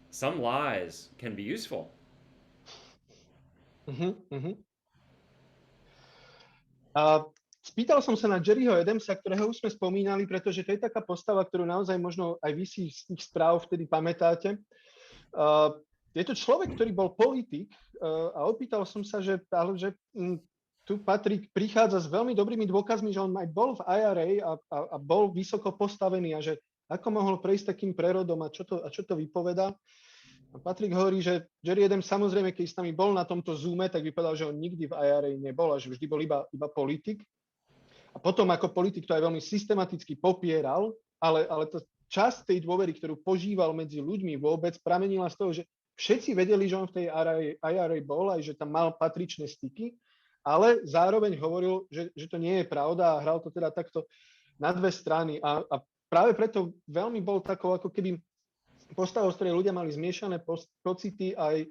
some lies can be useful. Spýtal som sa na Gerryho Adamsa, ktorého už sme spomínali, pretože to je taká postava, ktorú naozaj možno aj vy si z tých správ vtedy pamätáte. Je to človek, ktorý bol politik a opýtal som sa, že tu Patrick prichádza s veľmi dobrými dôkazmi, že on aj bol v IRA a bol vysoko postavený a že ako mohol prejsť takým prerodom a čo to vypovedá. A Patrick hovorí, že Gerry Adams samozrejme, keď s nami bol na tomto Zoome, tak vypovedal, že on nikdy v IRA nebol a že vždy bol iba politik. A potom ako politik to aj veľmi systematicky popieral, ale to časť tej dôvery, ktorú požíval medzi ľuďmi vôbec, pramenila z toho, že všetci vedeli, že on v tej IRA bol, aj že tam mal patričné styky, ale zároveň hovoril, že to nie je pravda a hral to teda takto na dve strany. A práve preto veľmi bol takou ako keby postavou, z ktorej ľudia mali zmiešané pocity, aj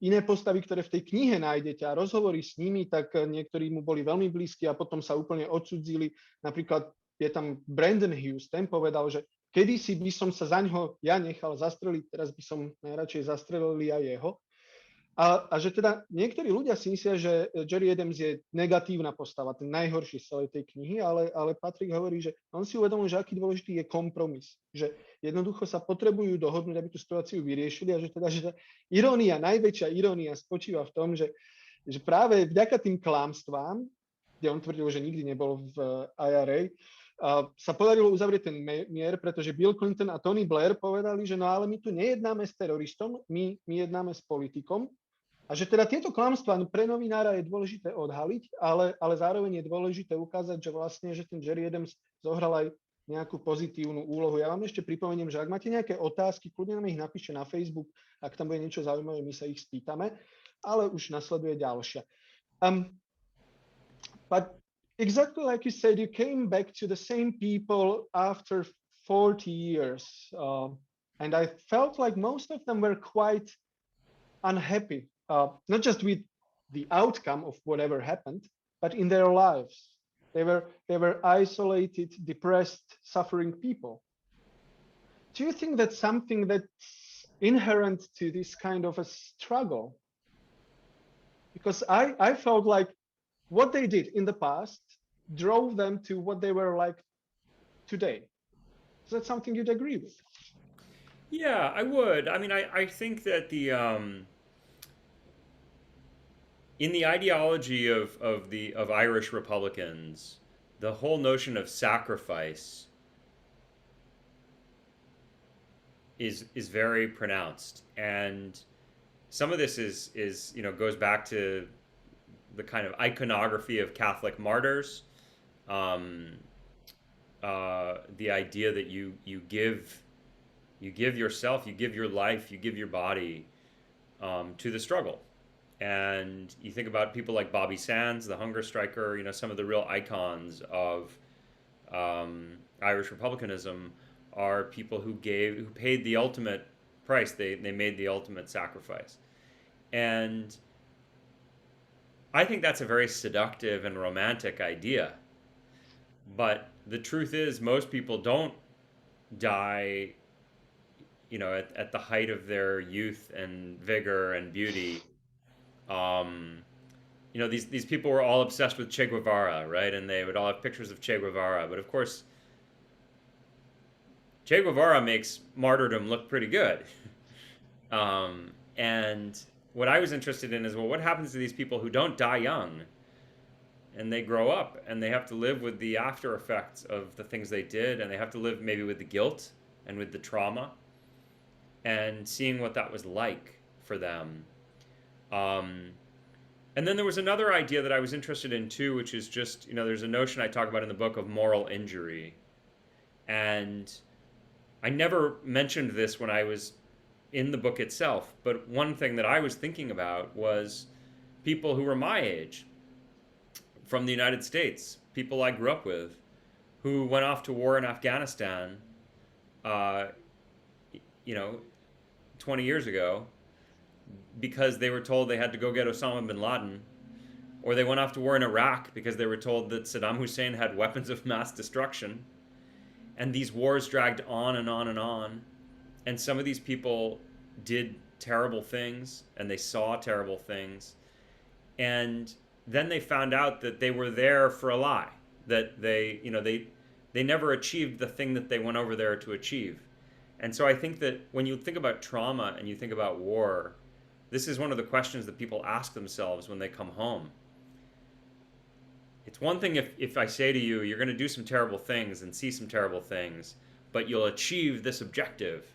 iné postavy, ktoré v tej knihe nájdete a rozhovory s nimi, tak niektorí mu boli veľmi blízki a potom sa úplne odsudzili. Napríklad je tam Brandon Hughes, ten povedal, že kedysi by som sa za ňoho ja nechal zastreliť, teraz by som najradšej zastrelili aj jeho. A že teda niektorí ľudia si myslia, že Gerry Adams je negatívna postava, ten najhorší z celej tej knihy, ale Patrick hovorí, že on si uvedomil, že aký dôležitý je kompromis, že jednoducho sa potrebujú dohodnúť, aby tú situáciu vyriešili a že teda že irónia, najväčšia irónia spočíva v tom, že práve vďaka tým klamstvám, kde on tvrdil, že nikdy nebol v IRA, sa podarilo uzavrieť ten mier, pretože Bill Clinton a Tony Blair povedali, že no ale my tu nejednáme s teroristom, my jednáme s politikom. A že teda tieto klamstvá pre novinára je dôležité odhaliť, ale zároveň je dôležité ukázať, že vlastne, že ten Gerry Adams zohral aj nejakú pozitívnu úlohu. Ja vám ešte pripomeniem, že ak máte nejaké otázky, kľudne nám ich napíšte na Facebook, ak tam bude niečo zaujímavé, my sa ich spýtame, ale už nasleduje ďalšia. But exactly like you said, you came back to the same people after 40 years. And I felt like most of them were quite unhappy. Not just with the outcome of whatever happened, but in their lives. They were isolated, depressed, suffering people. Do you think that's something that's inherent to this kind of a struggle? Because I felt like what they did in the past drove them to what they were like today. Is that something you'd agree with? Yeah, I would. I mean, I think that in the ideology of Irish Republicans, the whole notion of sacrifice is very pronounced, and some of this is goes back to the kind of iconography of Catholic martyrs, the idea that you give yourself, you give your life, you give your body to the struggle. And you think about people like Bobby Sands, the hunger striker, some of the real icons of Irish republicanism are people who paid the ultimate price. They made the ultimate sacrifice. And I think that's a very seductive and romantic idea. But the truth is, most people don't die, at the height of their youth and vigor and beauty. These people were all obsessed with Che Guevara, right? And they would all have pictures of Che Guevara. But of course, Che Guevara makes martyrdom look pretty good. And what I was interested in is, well, what happens to these people who don't die young and they grow up and they have to live with the after effects of the things they did, and they have to live maybe with the guilt and with the trauma, and seeing what that was like for them. And then there was another idea that I was interested in too, which is just, there's a notion I talk about in the book of moral injury. And I never mentioned this when I was in the book itself, but one thing that I was thinking about was people who were my age from the United States, people I grew up with, who went off to war in Afghanistan, 20 years ago, because they were told they had to go get Osama bin Laden, or they went off to war in Iraq because they were told that Saddam Hussein had weapons of mass destruction. And these wars dragged on and on and on. And some of these people did terrible things, and they saw terrible things. And then they found out that they were there for a lie, that they never achieved the thing that they went over there to achieve. And so I think that when you think about trauma and you think about war, this is one of the questions that people ask themselves when they come home. It's one thing if I say to you, you're going to do some terrible things and see some terrible things, but you'll achieve this objective,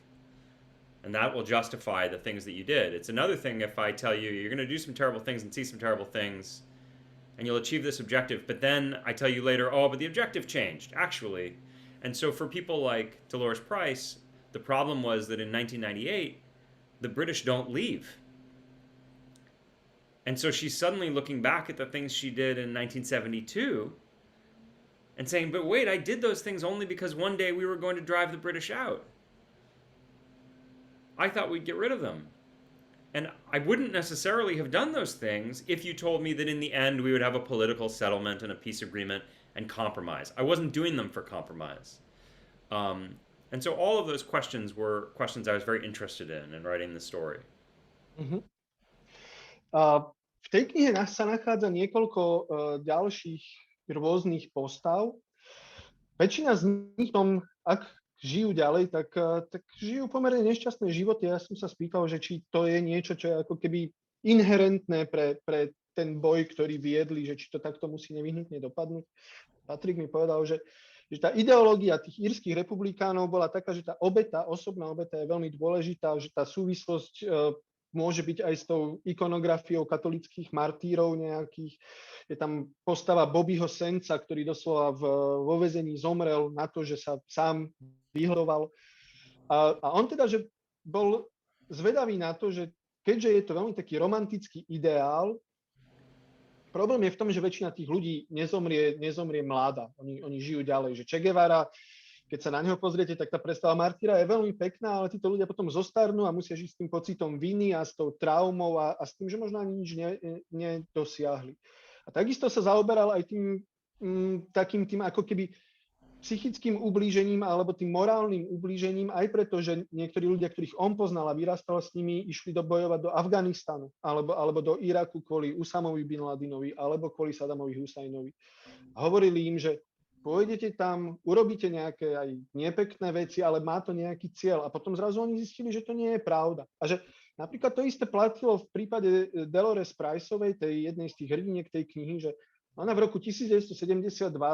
and that will justify the things that you did. It's another thing if I tell you, you're going to do some terrible things and see some terrible things, and you'll achieve this objective. But then I tell you later, oh, but the objective changed, actually. And so for people like Dolores Price, the problem was that in 1998, the British don't leave. And so she's suddenly looking back at the things she did in 1972 and saying, but wait, I did those things only because one day we were going to drive the British out. I thought we'd get rid of them. And I wouldn't necessarily have done those things if you told me that in the end we would have a political settlement and a peace agreement and compromise. I wasn't doing them for compromise. And so all of those questions were questions I was very interested in writing the story. Uh-huh. V tej knihe sa nachádza niekoľko ďalších rôznych postav. Väčšina z nich, ak žijú ďalej, tak žijú pomerne nešťastné životy. Ja som sa spýtal, že či to je niečo, čo je ako keby inherentné pre ten boj, ktorý viedli, že či to takto musí nevyhnutne dopadnúť. Patrick mi povedal, že tá ideológia tých írskych republikánov bola taká, že tá obeta, osobná obeta je veľmi dôležitá, že tá súvislosť môže byť aj s tou ikonografiou katolických martírov nejakých. Je tam postava Bobbyho Senca, ktorý doslova vo väzení zomrel na to, že sa sám vyhľadoval. A on teda, že bol zvedavý na to, že keďže je to veľmi taký romantický ideál, problém je v tom, že väčšina tých ľudí nezomrie mladá. Oni žijú ďalej. Že Che Guevara, keď sa na neho pozriete, tak tá predstava martýra je veľmi pekná, ale títo ľudia potom zostarnú a musia žiť s tým pocitom viny a s tou traumou a s tým, že možno ani nič nedosiahli. A takisto sa zaoberal aj tým ako keby psychickým ublížením alebo tým morálnym ublížením, aj preto, že niektorí ľudia, ktorých on poznal a vyrastal s nimi, išli bojovať do Afganistanu alebo do Iraku kvôli Usamovi bin Ladinovi alebo kvôli Saddamovi Husajnovi. A hovorili im, že pôjdete tam, urobíte nejaké aj nepekné veci, ale má to nejaký cieľ. A potom zrazu oni zistili, že to nie je pravda. A že napríklad to isté platilo v prípade Dolores Priceovej, tej jednej z tých hrdiniek tej knihy, že ona v roku 1972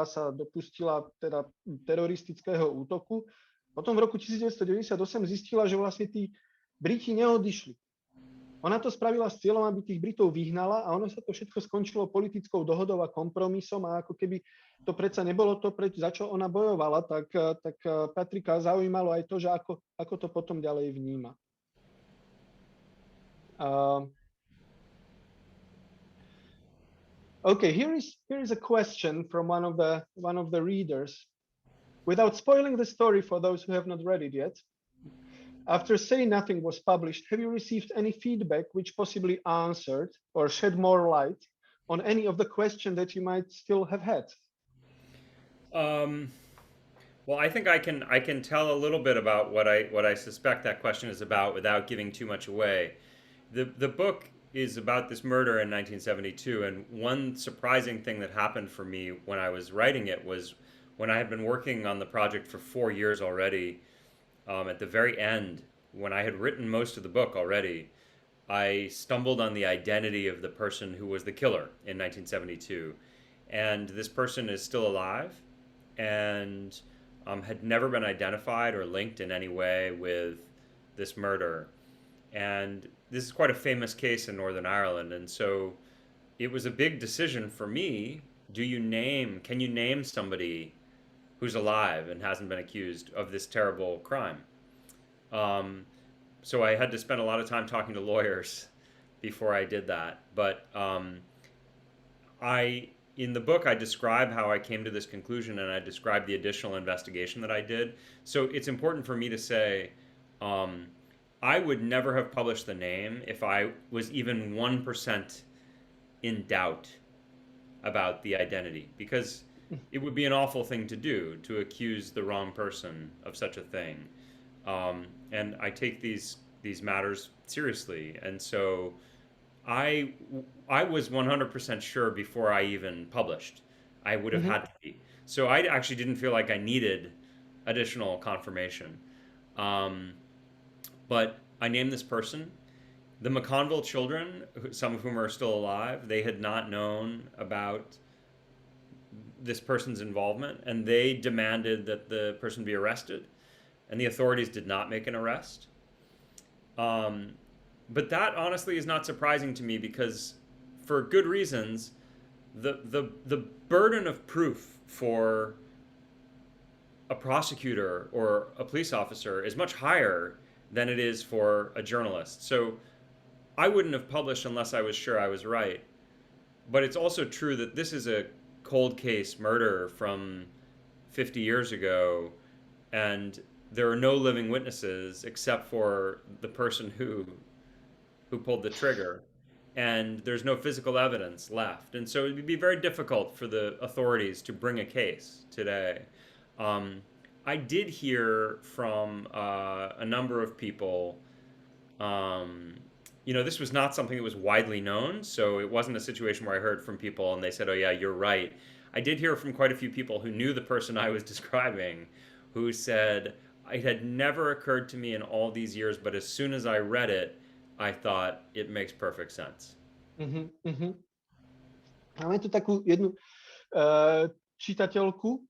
sa dopustila teda teroristického útoku. Potom v roku 1998 zistila, že vlastne tí Briti neodišli. Ona to spravila s cieľom, aby tých Britov vyhnala a ono sa to všetko skončilo politickou dohodou a kompromisom a ako keby to predsa nebolo to, za čo ona bojovala, tak Patricka zaujímalo aj to, že ako to potom ďalej vníma. Okay, here is a question from one of the readers. Without spoiling the story for those who have not read it yet, after Say Nothing was published, have you received any feedback which possibly answered or shed more light on any of the questions that you might still have had? Well, I think I can tell a little bit about what I suspect that question is about without giving too much away. The book is about this murder in 1972, and one surprising thing that happened for me when I was writing it was when I had been working on the project for 4 years already. At the very end, when I had written most of the book already, I stumbled on the identity of the person who was the killer in 1972. And this person is still alive and had never been identified or linked in any way with this murder. And this is quite a famous case in Northern Ireland. And so it was a big decision for me. Can you name somebody who's alive and hasn't been accused of this terrible crime? So I had to spend a lot of time talking to lawyers before I did that. But in the book, I describe how I came to this conclusion, and I describe the additional investigation that I did. So it's important for me to say, I would never have published the name if I was even 1% in doubt about the identity, because it would be an awful thing to do, to accuse the wrong person of such a thing. And I take these matters seriously. And so I was 100% sure before I even published. I would have had to be. So I actually didn't feel like I needed additional confirmation. But I named this person. The McConville children, some of whom are still alive, they had not known about this person's involvement, and they demanded that the person be arrested, and the authorities did not make an arrest. But that honestly is not surprising to me, because for good reasons, the burden of proof for a prosecutor or a police officer is much higher than it is for a journalist. So I wouldn't have published unless I was sure I was right. But it's also true that this is a cold case murder from 50 years ago, and there are no living witnesses except for the person who pulled the trigger, and there's no physical evidence left. And so it would be very difficult for the authorities to bring a case today. I did hear from a number of people. This was not something that was widely known, so it wasn't a situation where I heard from people and they said, "Oh yeah, you're right." I did hear from quite a few people who knew the person I was describing, who said, "It had never occurred to me in all these years, but as soon as I read it, I thought it makes perfect sense." Uh-huh, uh-huh. Máme tu takú jednu čitateľku,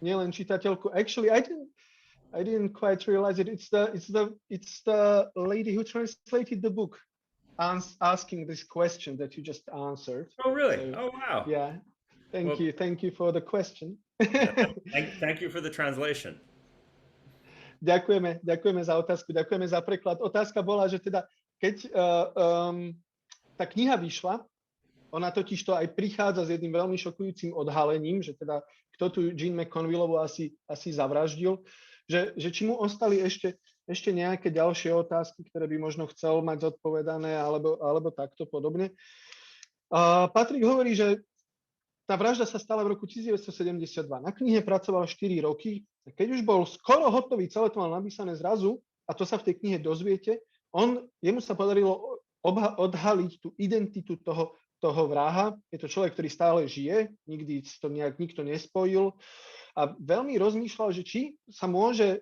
nielen čitateľku. Actually, I didn't quite realize it. It's the lady who translated the book, asking this question that you just answered. Oh, really? So, oh, wow. Yeah. Thank you for the question. Thank you for the translation. Ďakujeme za otázku, ďakujeme za preklad. Otázka bola, že teda, keď tá kniha vyšla, ona totiž to aj prichádza s jedným veľmi šokujúcim odhalením, že teda kto tu Jane McConvillovú asi zavraždil, že či mu ostali ešte nejaké ďalšie otázky, ktoré by možno chcel mať zodpovedané, alebo takto podobne. Patrick hovorí, že tá vražda sa stala v roku 1972. Na knihe pracoval 4 roky. Keď už bol skoro hotový, celé to mal napísané zrazu, a to sa v tej knihe dozviete, jemu sa podarilo odhaliť tú identitu toho vraha. Je to človek, ktorý stále žije, nikdy to nejak nikto nespojil. A veľmi rozmýšľal, že či môže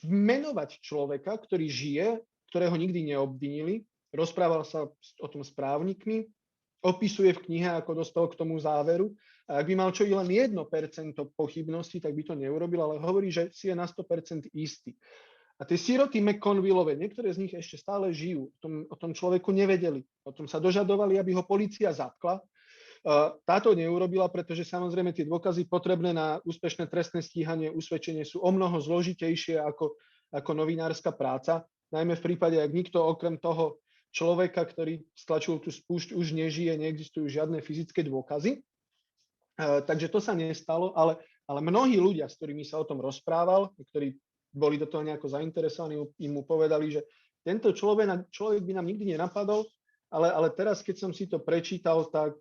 menovať človeka, ktorý žije, ktorého nikdy neobvinili. Rozprával sa o tom s právnikmi, opisuje v knihe, ako dostal k tomu záveru. A ak by mal čo i len 1% pochybnosti, tak by to neurobil, ale hovorí, že si je na 100% istý. A tie siroty McConvillovej, niektoré z nich ešte stále žijú, o tom človeku nevedeli. O tom sa dožadovali, aby ho polícia zatkla. Táto neurobila, pretože samozrejme tie dôkazy potrebné na úspešné trestné stíhanie, usvedčenie sú omnoho zložitejšie ako novinárska práca. Najmä v prípade, ak nikto okrem toho človeka, ktorý stlačil tú spúšť, už nežije, neexistujú žiadne fyzické dôkazy. Takže to sa nestalo, ale mnohí ľudia, s ktorými sa o tom rozprával, ktorí boli do toho nejako zainteresovaní, im mu povedali, že tento človek by nám nikdy nenapadol, ale teraz, keď som si to prečítal, tak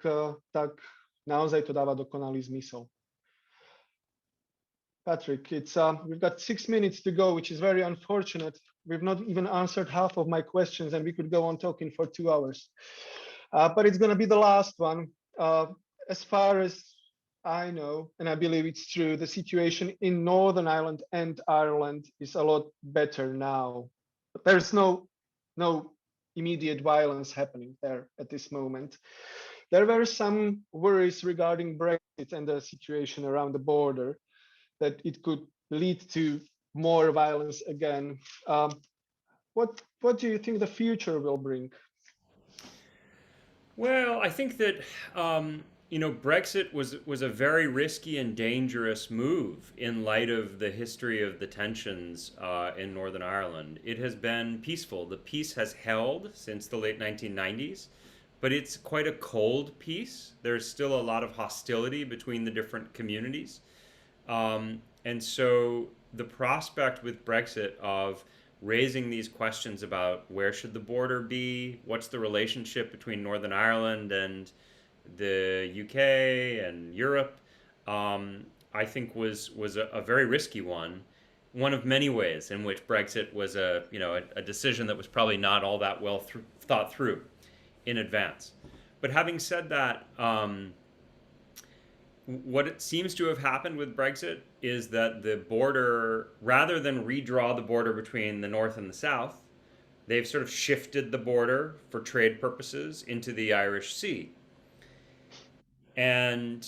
naozaj to dáva dokonalý zmysel. Patrick, we've got 6 minutes to go, which is very unfortunate. We've not even answered half of my questions, and we could go on talking for 2 hours. But it's going to be the last one. As far as I know, and I believe it's true, the situation in Northern Ireland and Ireland is a lot better now. But there's no immediate violence happening there at this moment. There were some worries regarding Brexit and the situation around the border, that it could lead to more violence again. What do you think the future will bring? Well, I think that Brexit was a very risky and dangerous move in light of the history of the tensions in Northern Ireland. It has been peaceful. The peace has held since the late 1990s, but it's quite a cold peace. There's still a lot of hostility between the different communities. And so the prospect with Brexit of raising these questions about where should the border be, what's the relationship between Northern Ireland and the UK and Europe, I think was a very risky one of many ways in which Brexit was a decision that was probably not all that well thought through in advance. But having said that, what it seems to have happened with Brexit is that the border, rather than redraw the border between the North and the South, they've sort of shifted the border for trade purposes into the Irish Sea. And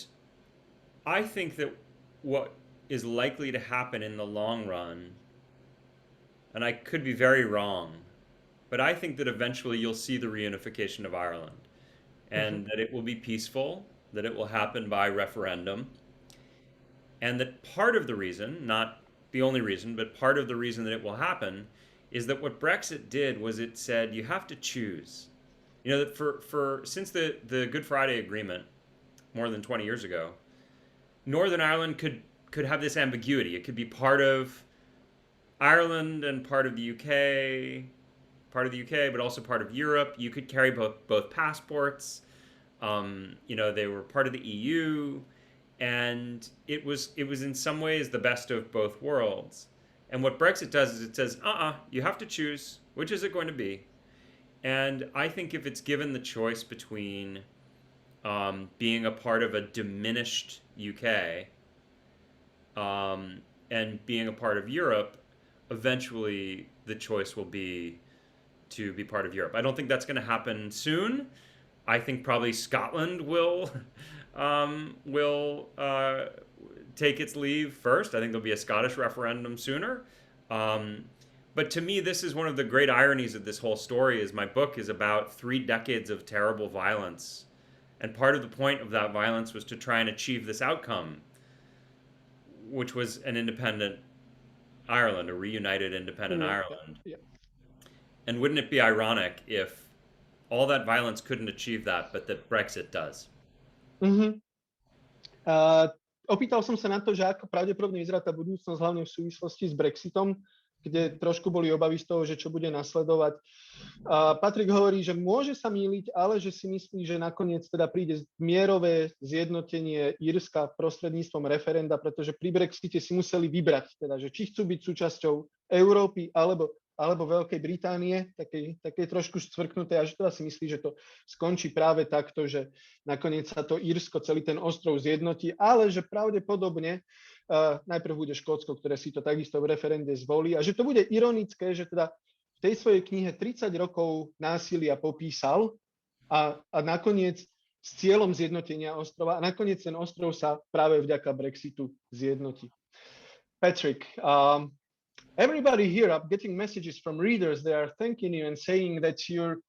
I think that what is likely to happen in the long run, and I could be very wrong, but I think that eventually you'll see the reunification of Ireland, and that it will be peaceful, that it will happen by referendum, and that part of the reason, not the only reason, but part of the reason that it will happen is that what Brexit did was it said you have to choose. You know, that for since the Good Friday Agreement more than 20 years ago, Northern Ireland could have this ambiguity. It could be part of Ireland and part of the UK, but also part of Europe. You could carry both passports. You know, they were part of the EU, and it was in some ways the best of both worlds. And what Brexit does is it says, you have to choose. Which is it going to be? And I think if it's given the choice between being a part of a diminished UK and being a part of Europe, eventually the choice will be to be part of Europe. I don't think that's going to happen soon. I think probably Scotland will take its leave first. I think there'll be a Scottish referendum sooner. But to me, this is one of the great ironies of this whole story. Is my book is about 3 decades of terrible violence, and part of the point of that violence was to try and achieve this outcome, which was an independent Ireland, a reunited independent Ireland. Yeah. And wouldn't it be ironic if all that violence couldn't achieve that, but that Brexit does? Opýtal som sa na to, že ako pravdepodobne vyzerá tá budúcnosť, hlavne v súvislosti s Brexitom, kde trošku boli obavy z toho, že čo bude nasledovať. Patrick hovorí, že môže sa mýliť, ale že si myslí, že nakoniec teda príde mierové zjednotenie Írska prostredníctvom referenda, pretože pri Brexite si museli vybrať, teda, že či chcú byť súčasťou Európy alebo Veľkej Británie, takej trošku scvrknuté, a že teda si myslí, že to skončí práve takto, že nakoniec sa to Írsko, celý ten ostrov zjednotí, ale že pravdepodobne najprv bude Škótsko, ktoré si to takisto v referende zvolí, a že to bude ironické, že teda v tej svojej knihe 30 rokov násilia popísal a nakoniec s cieľom zjednotenia ostrova, a nakoniec ten ostrov sa práve vďaka Brexitu zjednotí. Patrick, everybody here, I'm getting messages from readers. They are thanking you and saying that you're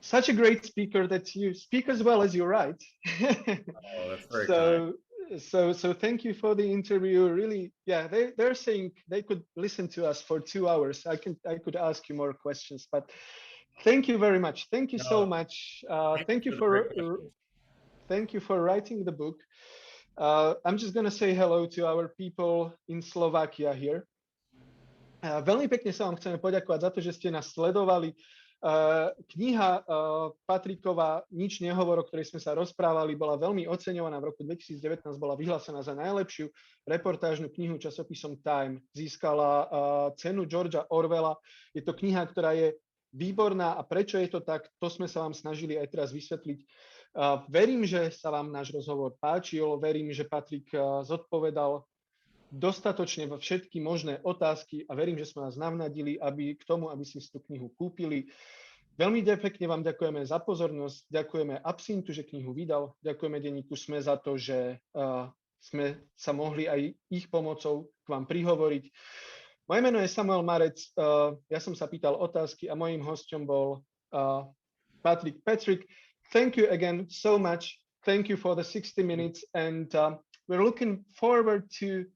such a great speaker, that you speak as well as you write. Oh, that's very kind. So thank you for the interview. Really, yeah, they're saying they could listen to us for 2 hours. I could ask you more questions, but thank you very much. Thank you so much. Thank you for writing the book. I'm just gonna say hello to our people in Slovakia here. Veľmi pekne sa vám chceme poďakovať za to, že ste nás sledovali. Kniha Patrickova Nič nehovor, o ktorej sme sa rozprávali, bola veľmi oceňovaná. V roku 2019 bola vyhlásená za najlepšiu reportážnu knihu časopisom Time. Získala cenu Georgea Orwella. Je to kniha, ktorá je výborná, a prečo je to tak, to sme sa vám snažili aj teraz vysvetliť. Verím, že sa vám náš rozhovor páčil, verím, že Patrick zodpovedal dostatočne všetky možné otázky, a verím, že sme vás navnadili k tomu, aby ste si tú knihu kúpili. Veľmi pekne vám ďakujeme za pozornosť, ďakujeme Absyntu, že knihu vydal, ďakujeme denníku SME za to, že sme sa mohli aj ich pomocou k vám prihovoriť. Moje meno je Samuel Marec, ja som sa pýtal otázky a mojím hosťom bol Patrick. Patrick, thank you again so much. Thank you for the 60 minutes, and we're looking forward to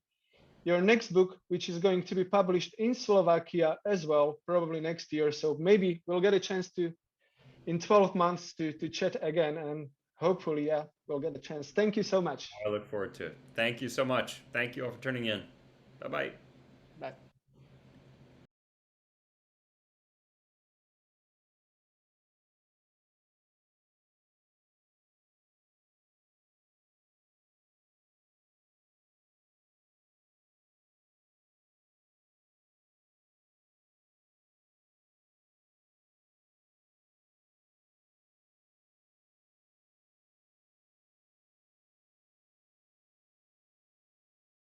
your next book, which is going to be published in Slovakia as well, probably next year. So maybe we'll get a chance in 12 months to chat again, and hopefully, yeah, we'll get a chance. Thank you so much. I look forward to it. Thank you so much. Thank you all for tuning in. Bye-bye.